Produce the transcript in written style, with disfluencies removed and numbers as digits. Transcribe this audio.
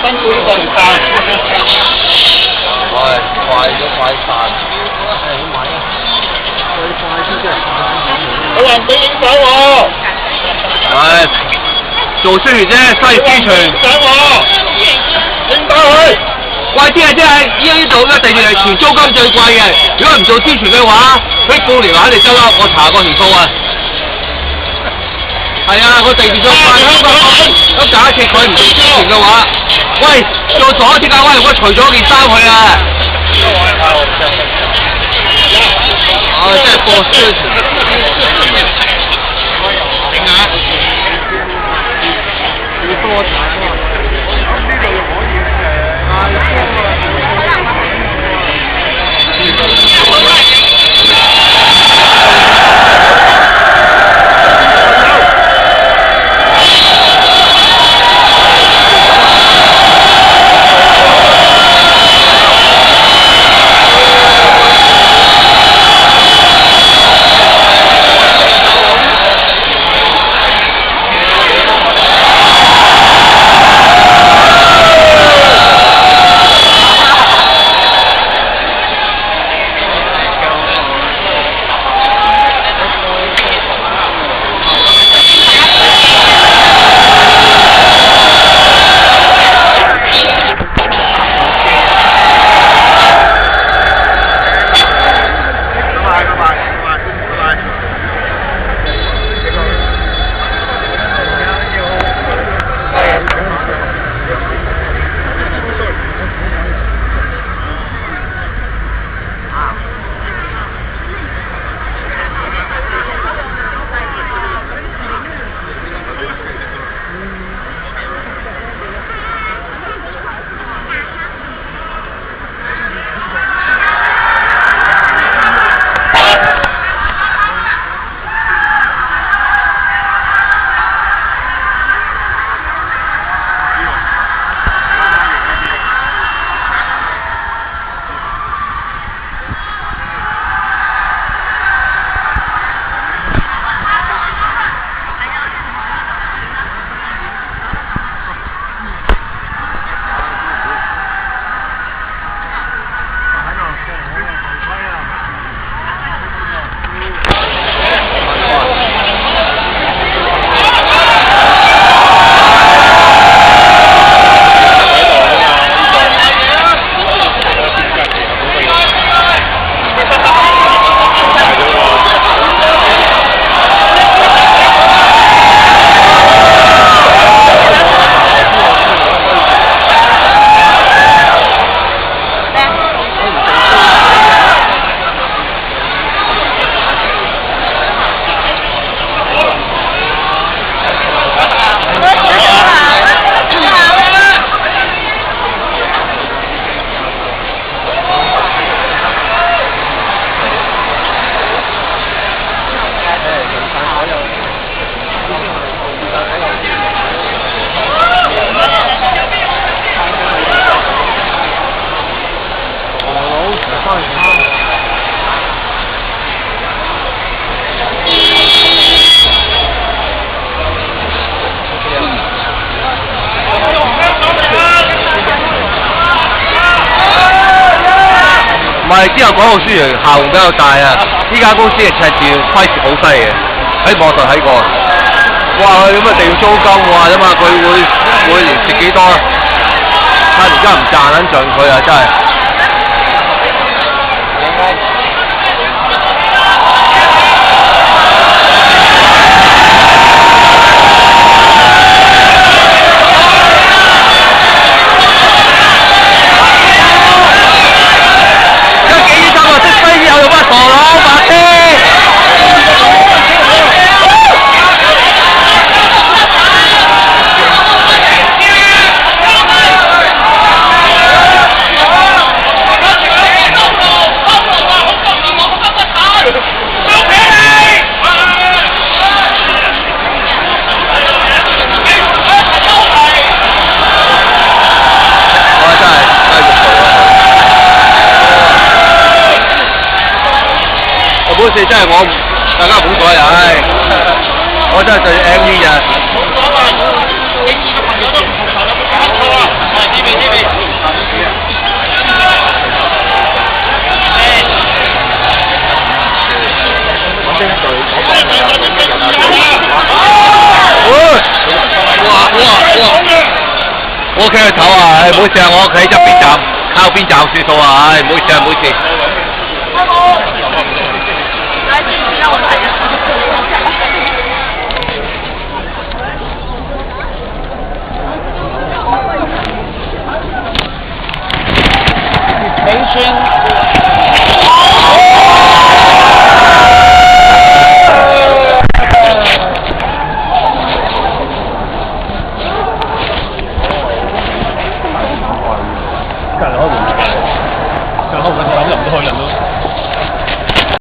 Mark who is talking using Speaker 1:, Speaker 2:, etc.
Speaker 1: 辛苦呢個唔曬。
Speaker 2: 唉，快咗快散。
Speaker 3: 係好買啊！最快先即係
Speaker 1: 有人俾影相我。
Speaker 2: 唉，做宣傳啫，西宣傳。
Speaker 1: 影我，影返佢。
Speaker 2: 貴啲啊！即係呢度嘅地段係全租金最貴嘅。如果唔做宣傳嘅話，佢半年肯定執笠。我查過條數啊。係啊，個地段最貴香港。咁假設佢唔做宣傳嘅話，喂，做咗點解？喂，我除咗件衫佢啊！真係播宣傳。
Speaker 1: 影下。
Speaker 3: 要多產啊！咁呢度就可以
Speaker 2: 唔係之後廣告宣傳效用比較大啊！呢間公司嘅赤字虧蝕好犀利嘅，喺網上睇過。哇！咁啊地租金哇啫嘛，佢會每年蝕幾多？睇而家唔賺緊盡佢啊！真係。本事真係我大家好彩啊！唉，我真係對 M V 咋。我屋企去唞啊！唉，唔好意思啊，我屋企側邊站，靠邊站算數啊！唉，唔好意思啊，唔好意思。
Speaker 3: 明轩。隔離開門，隔離開門，諗入唔到去，人都。